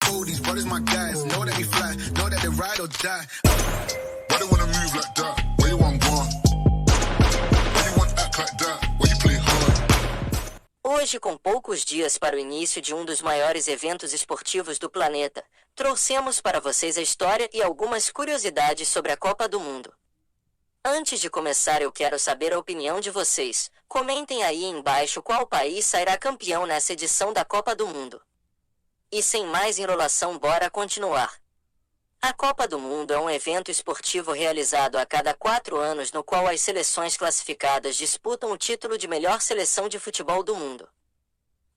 cold, these brothers my guys. Know that we fly, know that they ride or die. Why they wanna move like that? Where you want gone? Why you want act like that? Why you play hard? Hoje, com poucos dias para o início de um dos maiores eventos esportivos do planeta, trouxemos para vocês a história e algumas curiosidades sobre a Copa do Mundo. Antes de começar, eu quero saber a opinião de vocês. Comentem aí embaixo qual país sairá campeão nessa edição da Copa do Mundo. E sem mais enrolação, bora continuar. A Copa do Mundo é um evento esportivo realizado a cada 4 anos no qual as seleções classificadas disputam o título de melhor seleção de futebol do mundo.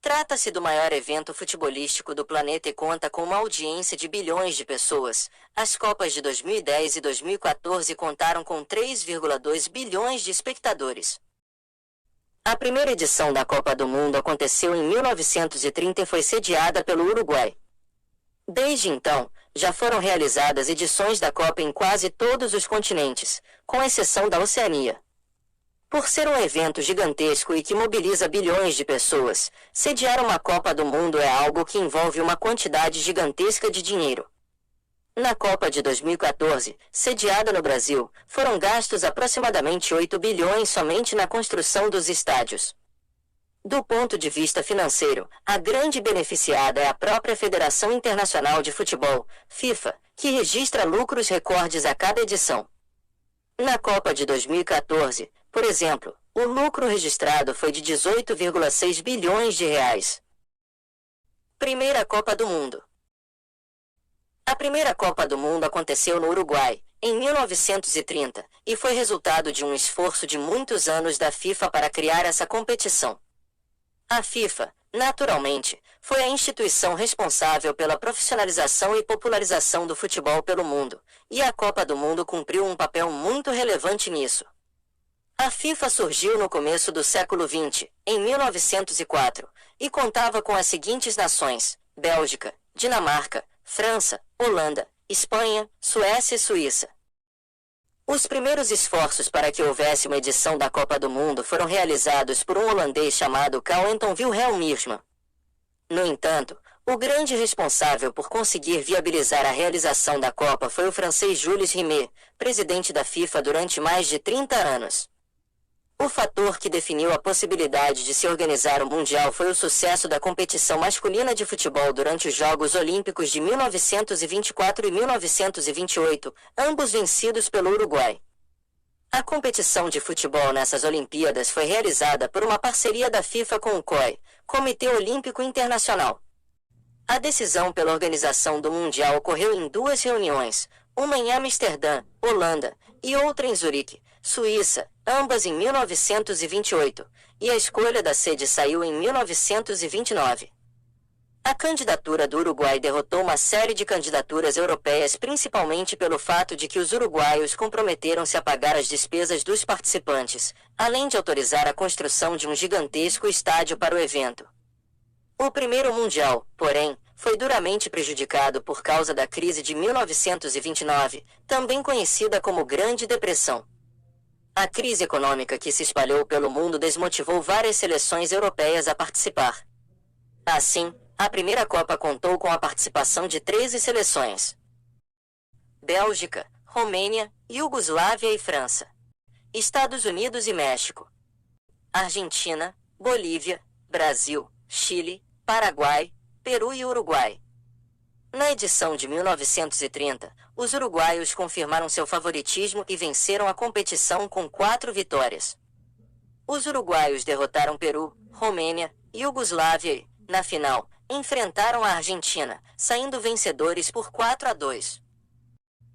Trata-se do maior evento futebolístico do planeta e conta com uma audiência de bilhões de pessoas. As Copas de 2010 e 2014 contaram com 3,2 bilhões de espectadores. A primeira edição da Copa do Mundo aconteceu em 1930 e foi sediada pelo Uruguai. Desde então, já foram realizadas edições da Copa em quase todos os continentes, com exceção da Oceania. Por ser um evento gigantesco e que mobiliza bilhões de pessoas, sediar uma Copa do Mundo é algo que envolve uma quantidade gigantesca de dinheiro. Na Copa de 2014, sediada no Brasil, foram gastos aproximadamente 8 bilhões somente na construção dos estádios. Do ponto de vista financeiro, a grande beneficiada é a própria Federação Internacional de Futebol, FIFA, que registra lucros recordes a cada edição. Na Copa de 2014, por exemplo, o lucro registrado foi de 18,6 bilhões de reais. Primeira Copa do Mundo. A primeira Copa do Mundo aconteceu no Uruguai, em 1930, e foi resultado de um esforço de muitos anos da FIFA para criar essa competição. A FIFA, naturalmente, foi a instituição responsável pela profissionalização e popularização do futebol pelo mundo, e a Copa do Mundo cumpriu um papel muito relevante nisso. A FIFA surgiu no começo do século XX, em 1904, e contava com as seguintes nações: Bélgica, Dinamarca, França, Holanda, Espanha, Suécia e Suíça. Os primeiros esforços para que houvesse uma edição da Copa do Mundo foram realizados por um holandês chamado Carl-Anton Wilhelm. No entanto, o grande responsável por conseguir viabilizar a realização da Copa foi o francês Jules Rimet, presidente da FIFA durante mais de 30 anos. O fator que definiu a possibilidade de se organizar o Mundial foi o sucesso da competição masculina de futebol durante os Jogos Olímpicos de 1924 e 1928, ambos vencidos pelo Uruguai. A competição de futebol nessas Olimpíadas foi realizada por uma parceria da FIFA com o COI, Comitê Olímpico Internacional. A decisão pela organização do Mundial ocorreu em 2 reuniões, uma em Amsterdã, Holanda, e outra em Zurique, Suíça, ambas em 1928, e a escolha da sede saiu em 1929. A candidatura do Uruguai derrotou uma série de candidaturas europeias, principalmente pelo fato de que os uruguaios comprometeram-se a pagar as despesas dos participantes, além de autorizar a construção de um gigantesco estádio para o evento. O primeiro Mundial, porém, foi duramente prejudicado por causa da crise de 1929, também conhecida como Grande Depressão. A crise econômica que se espalhou pelo mundo desmotivou várias seleções europeias a participar. Assim, a primeira Copa contou com a participação de 13 seleções: Bélgica, Romênia, Iugoslávia e França, Estados Unidos e México, Argentina, Bolívia, Brasil, Chile, Paraguai, Peru e Uruguai. Na edição de 1930, os uruguaios confirmaram seu favoritismo e venceram a competição com 4 vitórias. Os uruguaios derrotaram Peru, Romênia, Iugoslávia e, na final, enfrentaram a Argentina, saindo vencedores por 4-2.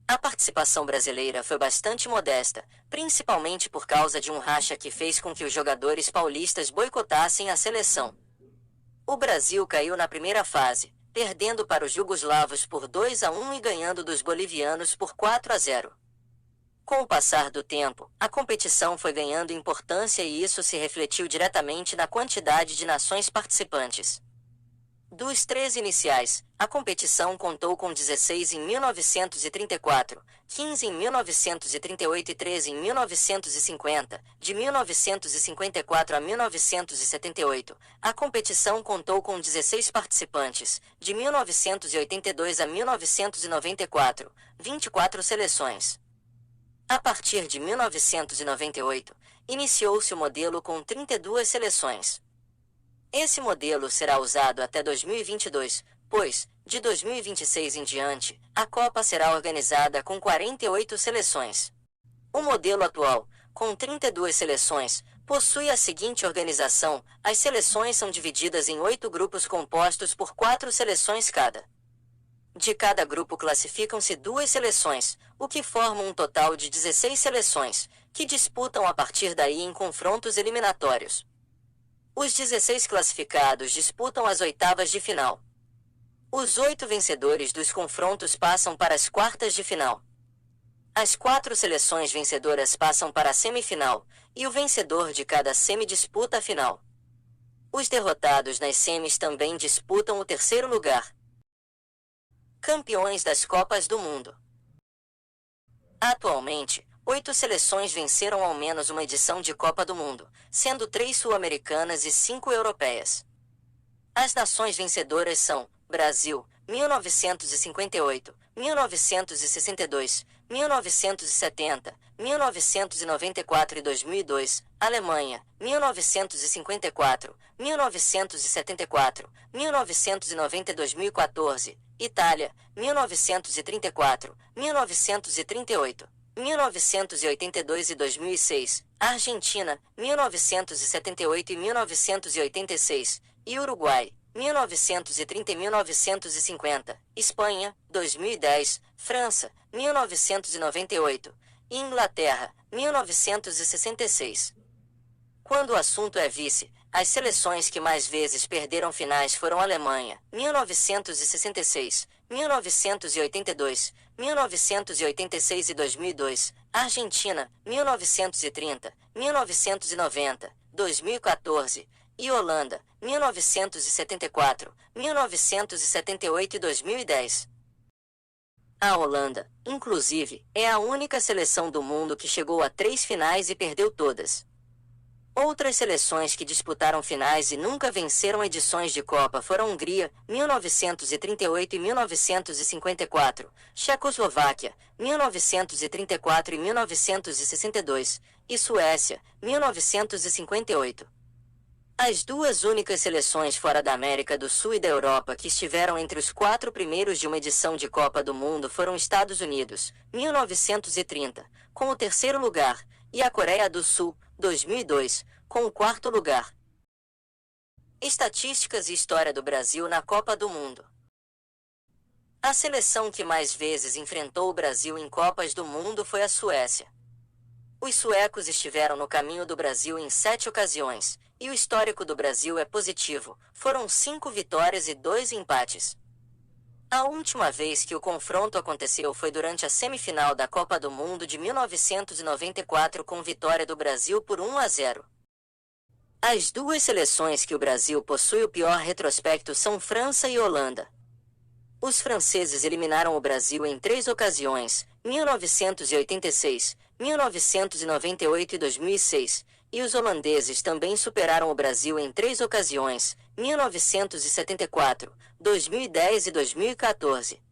A participação brasileira foi bastante modesta, principalmente por causa de um racha que fez com que os jogadores paulistas boicotassem a seleção. O Brasil caiu na primeira fase, perdendo para os jugoslavos por 2-1 e ganhando dos bolivianos por 4-0. Com o passar do tempo, a competição foi ganhando importância e isso se refletiu diretamente na quantidade de nações participantes. Dos 13 iniciais, a competição contou com 16 em 1934, 15 em 1938 e 13 em 1950. De 1954 a 1978, a competição contou com 16 participantes. De 1982 a 1994, 24 seleções. A partir de 1998, iniciou-se o modelo com 32 seleções. Esse modelo será usado até 2022, pois, de 2026 em diante, a Copa será organizada com 48 seleções. O modelo atual, com 32 seleções, possui a seguinte organização: as seleções são divididas em 8 grupos compostos por 4 seleções cada. De cada grupo classificam-se 2 seleções, o que forma um total de 16 seleções, que disputam a partir daí em confrontos eliminatórios. Os 16 classificados disputam as oitavas de final. Os 8 vencedores dos confrontos passam para as quartas de final. As 4 seleções vencedoras passam para a semifinal, e o vencedor de cada semi disputa a final. Os derrotados nas semis também disputam o terceiro lugar. Campeões das Copas do Mundo. Atualmente, 8 seleções venceram ao menos uma edição de Copa do Mundo, sendo 3 sul-americanas e 5 europeias. As nações vencedoras são Brasil, 1958, 1962, 1970, 1994 e 2002, Alemanha, 1954, 1974, 1990 e 2014, Itália, 1934, 1938, 1982 e 2006, Argentina, 1978 e 1986, e Uruguai, 1930 e 1950, Espanha, 2010, França, 1998, e Inglaterra, 1966. Quando o assunto é vice, as seleções que mais vezes perderam finais foram Alemanha, 1966, 1982, 1986 e 2002, Argentina, 1930, 1990, 2014, e Holanda, 1974, 1978 e 2010. A Holanda, inclusive, é a única seleção do mundo que chegou a 3 finais e perdeu todas. Outras seleções que disputaram finais e nunca venceram edições de Copa foram Hungria, 1938 e 1954, Checoslováquia, 1934 e 1962, e Suécia, 1958. As 2 únicas seleções fora da América do Sul e da Europa que estiveram entre os 4 primeiros de uma edição de Copa do Mundo foram Estados Unidos, 1930, com o 3º lugar, e a Coreia do Sul, 2002, com o 4º lugar. Estatísticas e história do Brasil na Copa do Mundo. A seleção que mais vezes enfrentou o Brasil em Copas do Mundo foi a Suécia. Os suecos estiveram no caminho do Brasil em 7 ocasiões, e o histórico do Brasil é positivo, foram 5 vitórias e 2 empates. A última vez que o confronto aconteceu foi durante a semifinal da Copa do Mundo de 1994 com vitória do Brasil por 1-0. As 2 seleções que o Brasil possui o pior retrospecto são França e Holanda. Os franceses eliminaram o Brasil em 3 ocasiões, 1986, 1998 e 2006, e os holandeses também superaram o Brasil em 3 ocasiões, 1974, 2010 e 2014.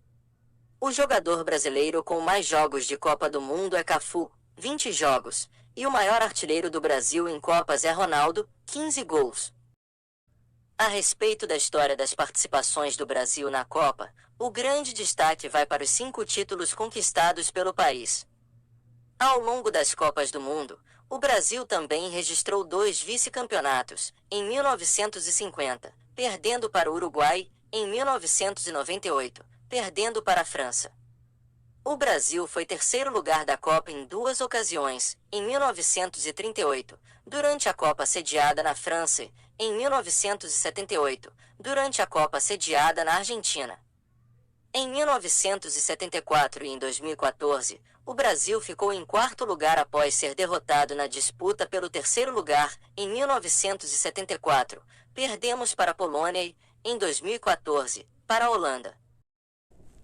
O jogador brasileiro com mais jogos de Copa do Mundo é Cafu, 20 jogos, e o maior artilheiro do Brasil em Copas é Ronaldo, 15 gols. A respeito da história das participações do Brasil na Copa, o grande destaque vai para os 5 títulos conquistados pelo país. Ao longo das Copas do Mundo, o Brasil também registrou 2 vice-campeonatos, em 1950, perdendo para o Uruguai, em 1998, perdendo para a França. O Brasil foi 3º lugar da Copa em 2 ocasiões, em 1938, durante a Copa sediada na França, em 1978, durante a Copa sediada na Argentina. Em 1974 e em 2014, o Brasil ficou em 4º lugar após ser derrotado na disputa pelo 3º lugar. Em 1974, perdemos para a Polônia e, em 2014, para a Holanda.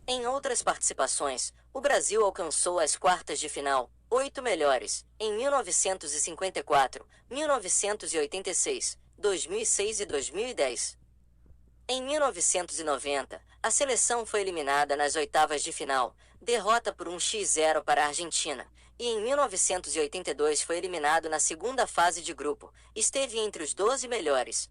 Em outras participações, o Brasil alcançou as quartas de final, 8 melhores, em 1954, 1986, 2006 e 2010. Em 1990, a seleção foi eliminada nas oitavas de final, derrota por 1-0 para a Argentina, e em 1982 foi eliminado na segunda fase de grupo, esteve entre os 12 melhores.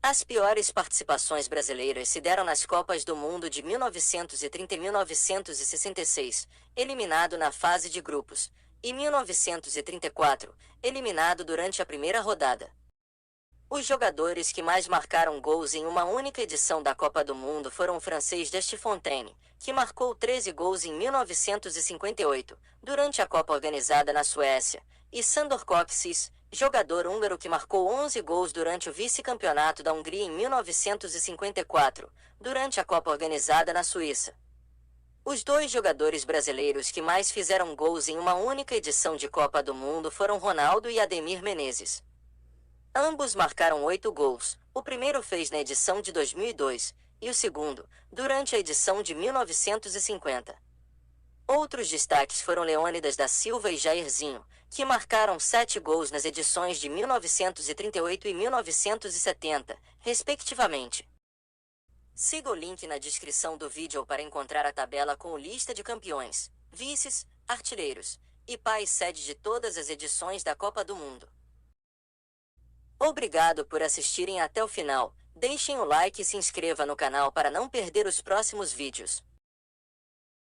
As piores participações brasileiras se deram nas Copas do Mundo de 1930 e 1966, eliminado na fase de grupos, e 1934, eliminado durante a primeira rodada. Os jogadores que mais marcaram gols em uma única edição da Copa do Mundo foram o francês Desfontaine, que marcou 13 gols em 1958, durante a Copa organizada na Suécia, e Sándor Kocsis, jogador húngaro que marcou 11 gols durante o vice-campeonato da Hungria em 1954, durante a Copa organizada na Suíça. Os dois jogadores brasileiros que mais fizeram gols em uma única edição de Copa do Mundo foram Ronaldo e Ademir Menezes. Ambos marcaram 8 gols, o primeiro fez na edição de 2002, e o segundo, durante a edição de 1950. Outros destaques foram Leônidas da Silva e Jairzinho, que marcaram 7 gols nas edições de 1938 e 1970, respectivamente. Siga o link na descrição do vídeo para encontrar a tabela com lista de campeões, vices, artilheiros e pais sede de todas as edições da Copa do Mundo. Obrigado por assistirem até o final, deixem o like e se inscreva no canal para não perder os próximos vídeos.